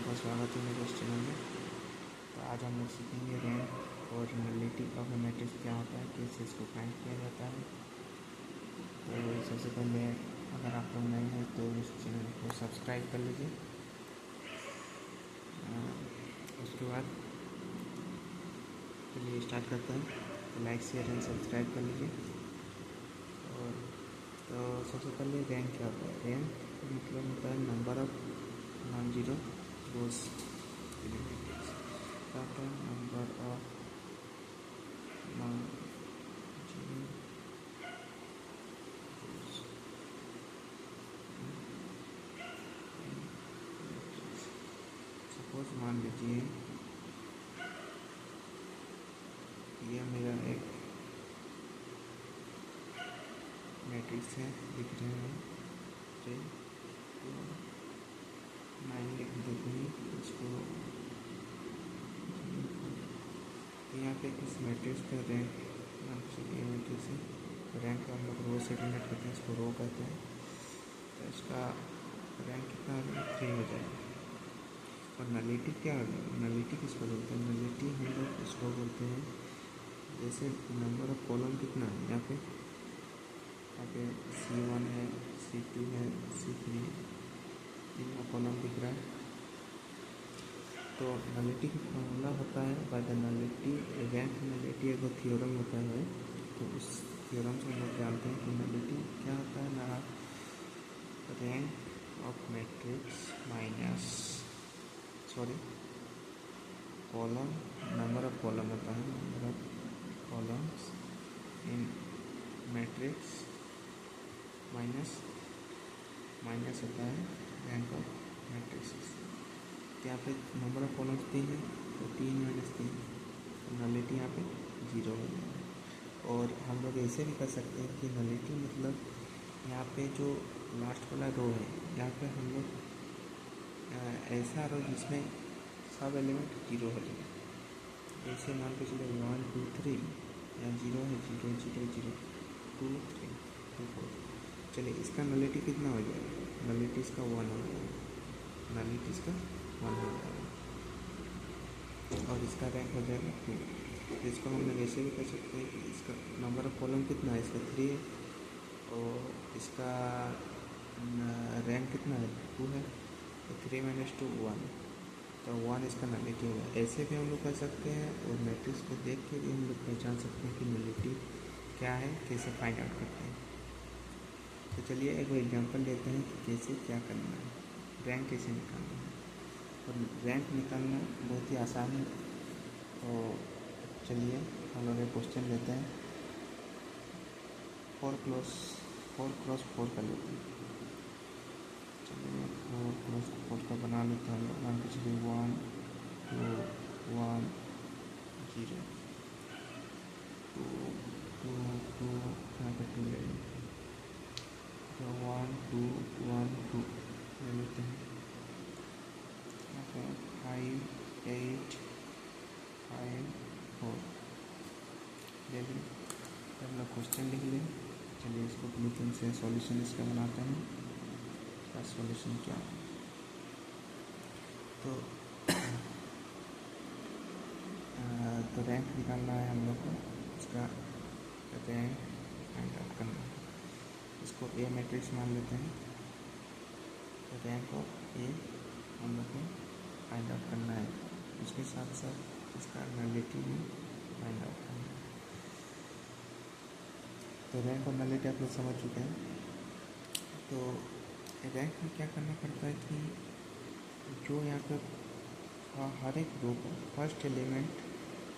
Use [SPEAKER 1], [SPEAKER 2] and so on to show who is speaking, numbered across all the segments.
[SPEAKER 1] सबका स्वागत है मेरे इस चैनल में। तो आज हम लोग सीखेंगे रैंक और नलिटी ऑफ मैट्रिक्स क्या होता है, कैसे इसको फाइंड किया जाता है। तो सबसे पहले अगर आप लोग नए हैं तो इस चैनल को सब्सक्राइब कर लीजिए। उसके बाद चलिए स्टार्ट करते हैं। तो लाइक शेयर एंड सब्सक्राइब कर लीजिए। और तो सबसे पहले रैंक क्या होता है। रैंक मतलब होता है number of non zero rose in matrix. क्या होता है number of non zero rose in matrix. Suppose मान लीजिए यह मेरा एक मैट्रिक्स है, लिख रहे हैं 9 लिख देते हैं इसको। यहाँ पे इस मैट्रिक्स का रैंक ये मैट्रिक्स है, रैंक हम लोग रो से डिनोट करते हैं, इसको रो कहते हैं। तो इसका रैंक कितना हो जाएगा 3 हो जाएगा। और नलिटी क्या हो जाएगा, नलिटी किसको बोलते हैं, नलिटी हम लोग इसको बोलते हैं जैसे नंबर ऑफ कॉलम कितना है। यहाँ पे C1 है, C2 है, C3 तीन कॉलम दिख रहा है। तो नलिटी का फॉर्मूला होता है by the nullity rank nullity एक थ्योरम होता है। तो उस थ्योरम से हम लोग जानते हैं कि नलिटी क्या होता है ना, rank of matrix minus column number of column होता है, number of columns in matrix minus होता है रैंक ऑफ मैट्रिक्स। यहाँ पे नंबर ऑफ कॉलम्स 3 है तो 3 - 3 नलिटी यहाँ पे 0 हो जाएगा। और हम लोग ऐसे भी कर सकते हैं कि नलिटी मतलब यहाँ पे जो लास्ट वाला रो है, यहाँ पे हम लोग ऐसा रो जिसमें सब एलिमेंट 0 हो जाए। ऐसे मान के चले 1 2 3 यहाँ 0 है, 0 0 0 2 3 2 4। चलिए इसका नलिटी कितना हो जाएगा, नलिटी इसका 1 हो जाएगा, नलिटी इसका 1 हो जाएगा। और इसका रैंक हो जाएगा 2। इसको हम लोग ऐसे भी कर सकते हैं कि इसका नंबर ऑफ कॉलम कितना है, इसका 3 है और इसका रैंक कितना है 2 है। तो 3 - 2 1, तो 1 इसका नलिटी होगा। ऐसे भी हम लोग कर सकते हैं और मैट्रिक्स को देख के भी हम लोग पहचान सकते हैं कि नलिटी क्या है, कैसे फाइंड आउट करते हैं। तो चलिए एक एग्जांपल लेते हैं कि कैसे क्या करना है, रैंक कैसे निकालना है। और रैंक निकालना बहुत ही आसान है। तो चलिए हम लोग एक क्वेश्चन लेते हैं, 4x4 का लेते हैं। चलिए 4x4 का बना लेते हैं हम लोग। मान के चलिए 1 2 1 0 2 2 2 यहाँ पर 2 ले लेते हैं। तो 1 2 1 2 ले लेते हैं। यहाँ पर 5 8 5 4 ले लें। तो हम लोग क्वेश्चन लिख लें। चलिए इसको ब्लूप्रिंट से सॉल्यूशन इसका बनाते हैं। इसका सॉल्यूशन क्या है, तो रैंक निकालना है हम लोग को, इसका रैंक फाइंड आउट करना है। इसको ए मैट्रिक्स मान लेते हैं। तो रैंक ऑफ ए हम लोग को फाइंड आउट करना है, उसके साथ साथ इसका नलिटी भी फाइंड आउट करना है। तो रैंक और नलिटी आप लोग समझ चुके हैं। तो रैंक में क्या करना पड़ता है कि जो यहाँ पर हर एक रो का फर्स्ट एलिमेंट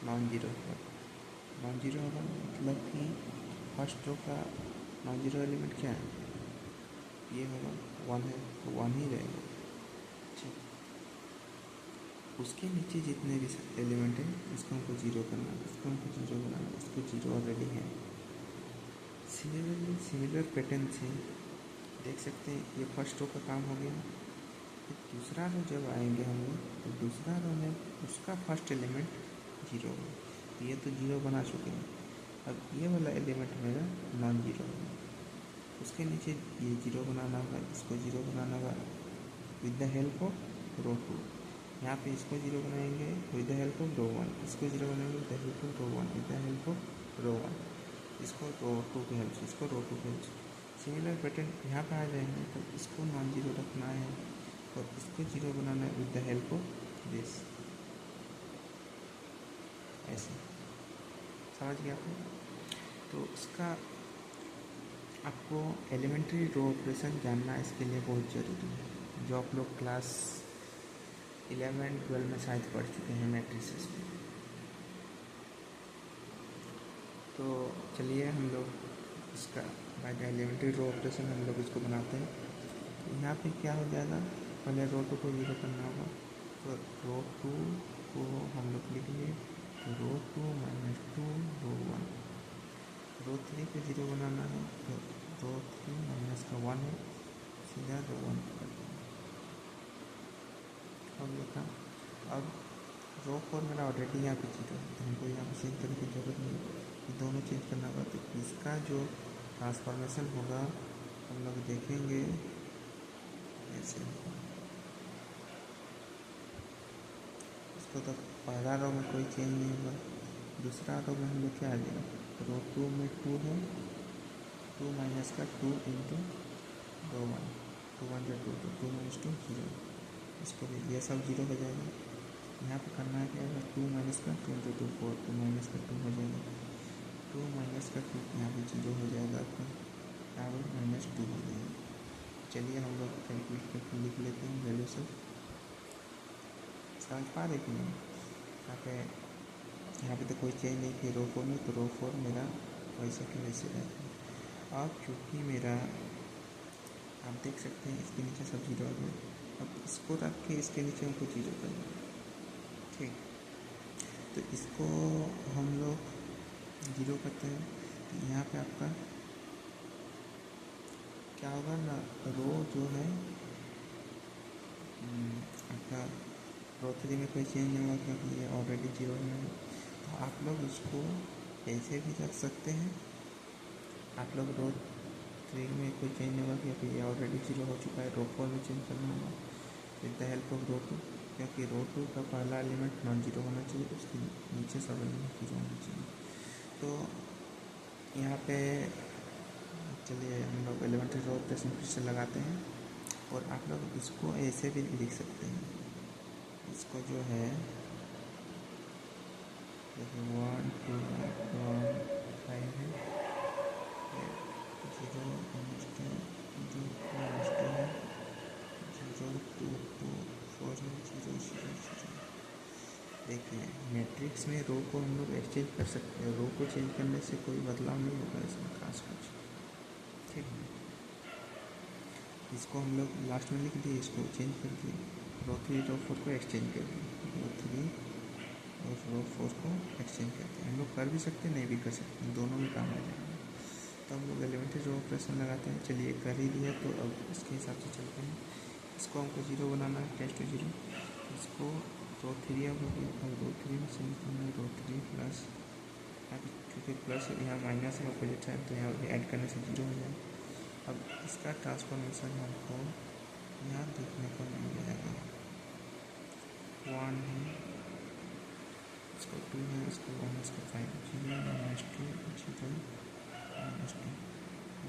[SPEAKER 1] नॉन जीरो होगा। नॉन जीरो होगा मतलब कि फर्स्ट रो का नॉन जीरो एलिमेंट क्या है, ये होगा 1 है तो 1 ही रहेगा। ठीक, उसके नीचे जितने भी एलिमेंट हैं इसको हमको 0 करना है, इसको हमको 0 बनाना है, इसको 0 ऑलरेडी है। सिमिलर पैटर्न से देख सकते हैं ये फर्स्ट रो का काम हो गया। फिर दूसरा रो जब आएंगे हम लोग तो दूसरा रो में उसका फर्स्ट एलिमेंट 0 होगा। तो ये तो 0 बना चुके हैं। अब ये वाला एलिमेंट मेरा नॉन जीरो है, उसके नीचे ये 0 बनाना होगा, इसको 0 बनाना होगा with the help of row 2। यहाँ पे इसको जीरो बनाएंगे with the help of row one, इसको जीरो बनाएंगे with the help of row one, with the help of row one, इसको रो टू की हेल्प से, इसको रो टू की हेल्प से। सिमिलर पैटर्न यहाँ पे आ जाएंगे, तो इसको नॉन जीरो रखना है और इसको जीरो बनाना है with the help of this, ऐसे। समझ गया आपको? तो इसका आपको एलिमेंट्री रो ऑपरेशन जानना इसके लिए बहुत ज़रूरी है, जो आप लोग क्लास 11-12 में शायद पढ़ चुके हैं मैट्रिसेस में। तो चलिए हम लोग इसका by the elementary row operation हम लोग इसको बनाते हैं। तो यहाँ पे क्या हो जाएगा, पहले रो टू को जीरो करना होगा, तो रो टू को हम लोग लिख लिए row two minus two row one, row three को जीरो बनाना है, तो रो थ्री माइनस का वन है, सीधा रो वन कर देंगे। अब देखा, अब रो फोर मेरा ऑलरेडी यहाँ पे जीरो है, तो हमको यहाँ पे चेंज करने की ज़रूरत नहीं है, ये दोनों चेंज करना होगा। तो इसका जो ट्रांसफॉर्मेशन होगा हम लोग देखेंगे ऐसे। इसको तो पहला रो में कोई चेंज नहीं होगा, दूसरा रो में हम लोग क्या आ जाएगा, रो टू में टू है, टू माइनस का two into row one, two one जो टू, तो टू माइनस टू जीरो, इसको भी ये सब जीरो हो जाएगा। यहाँ पे करना है क्या होगा, टू माइनस का two into two four, two minus का टू हो जाएगा, टू माइनस का टू यहाँ पे जीरो हो जाएगा आपका, यहाँ पर माइनस टू हो जाएगा। चलिए हम लोग कैलकुलेट करके लिख लेते हैं वैल्यू सब। समझ पा रहे कि नहीं? यहाँ पे तो कोई चेंज नहीं थी रो फोर में, तो रो फोर मेरा वैसे के वैसे रहता है। अब चूँकि मेरा आप देख सकते हैं इसके नीचे सब जीरो आ गया, अब इसको रख के इसके नीचे हमको जीरो करना है, ठीक। तो इसको हम लोग जीरो करते हैं, तो यहाँ पे आपका क्या होगा ना, रो जो है आपका रो थ्री में कोई चेंज नहीं होगा क्योंकि ये ऑलरेडी जीरो है। तो आप लोग इसको ऐसे भी रख सकते हैं, आप लोग रो थ्री में कोई चेंज नहीं होगा क्योंकि ये ऑलरेडी जीरो हो चुका है, रो फोर में चेंज करना होगा with the help of row two, क्योंकि रो टू का पहला एलिमेंट नॉन जीरो होना चाहिए, तो उसके नीचे सब एलिमेंट जीरो होना चाहिए। तो यहाँ पे चलिए हम लोग एलिमेंट्री रो ऑपरेशन फिर से लगाते हैं, और आप लोग इसको ऐसे भी लिख सकते हैं, इसको जो है देखिए 1 2 5 है, 0 माइनस टू 2 माइनस टू है, 0 2 2 4 है, 0 0 0। देखिए मैट्रिक्स में रो को हम लोग एक्सचेंज कर सकते हैं, रो को चेंज करने से कोई बदलाव नहीं होगा इसमें खास कुछ, ठीक है। इसको हम लोग लास्ट में लिख दिए, इसको चेंज कर दिए, रो थ्री रो फोर को एक्सचेंज कर दिए, रो थ्री और रो फोर को एक्सचेंज करते हैं। हम लोग कर भी सकते हैं, नहीं भी कर सकते हैं, दोनों में काम आ जाएगा। तो हम लोग एलिमेंट्री रो ऑपरेशन लगाते हैं। चलिए कर ही दिया, तो अब इसके हिसाब से चलते हैं। इसको हमको जीरो बनाना है, टेस्ट टू जीरो, इसको रो थ्री अब हो गया, अब रो थ्री में चेंज करना है, रो थ्री प्लस, क्योंकि प्लस यहाँ माइनस है अपोजिट साइड, तो यहाँ ऐड करने से जीरो हो जाएगा। अब इसका ट्रांसफॉर्मेशन हमको यहाँ देखने को मिल जाएगा, 1 है, इसको 2 है, इसको 1, इसको 5, 0 माइनस 2 0 माइनस 2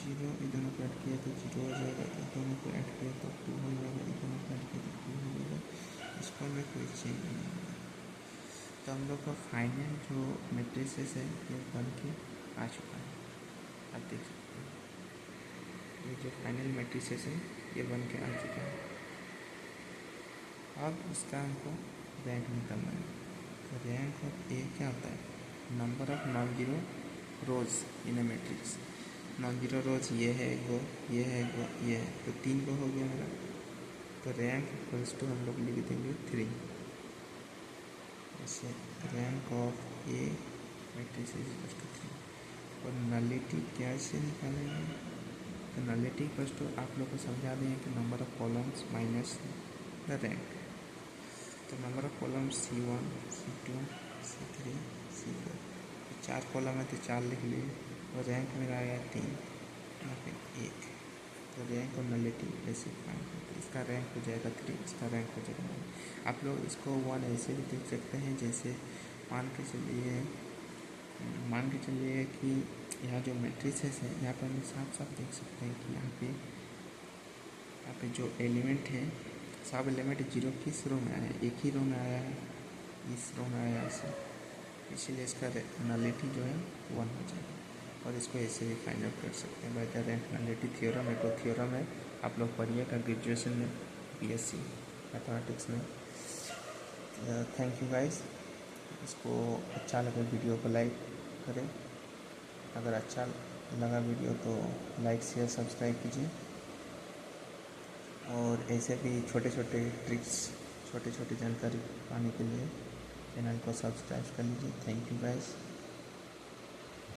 [SPEAKER 1] 0, इन दोनों को ऐड किया तो 0 हो जाएगा, इन दोनों को ऐड किया तो 2 हो जाएगा, इन दोनों को ऐड किया तो 2 हो जाएगा, इसको में कोई चेंज नहीं होगा। तो हम लोग का फाइनल जो मैट्रिसेस है ये बन के आ चुका है, आप देख सकते हैं ये जो फाइनल मैट्रिसेस है ये बन के आ चुका है। अब इसका हमको रैंक निकालना है, तो रैंक ऑफ ए क्या होता है, number of non zero rose in A matrix. Non zero रोज ये है गो, ये है गो, ये है, तो 3 गो हो गया मेरा, तो रैंक इक्वल्स टू हम लोग लिख देंगे 3। ऐसे rank of a matrix is equals to 3। और नलिटी कैसे निकालेंगे, तो नलिटी इक्वल्स टू आप लोग को समझा दें कि number of columns minus the rank. तो number of columns C1 C2 C3 C4, तो 4 कॉलम है तो 4 लिख लिए, और रैंक मेरा आया 3, यहाँ पे 1। तो रैंक और नलिटी ऐसे फाइंड करते हैं। इसका रैंक हो जाएगा 3, इसका रैंक हो जाएगा 9। आप लोग इसको 1 ऐसे भी देख सकते हैं, जैसे मान के चलिए कि यहाँ जो मैट्रिसेस है, यहाँ पे हम साफ साफ देख सकते हैं कि यहाँ पे जो एलिमेंट है, सब एलिमेंट 0 किस रो में आया है, एक ही रो में आया है, इस रो में आया है, इसीलिए इसका नलिटी जो है 1 हो जाएगा। और इसको ऐसे भी फाइंड आउट कर सकते हैं by the rank nullity theorem. एक थ्योरम है, आप लोग पढ़िएगा ग्रेजुएशन में, BSc मैथमेटिक्स में। Thank you guys. इसको अच्छा लगे वीडियो को लाइक करें, अगर अच्छा लगा वीडियो तो लाइक शेयर सब्सक्राइब कीजिए। और ऐसे भी छोटे छोटे ट्रिक्स, छोटी छोटी जानकारी पाने के लिए चैनल को सब्सक्राइब कर लीजिए। Thank you guys.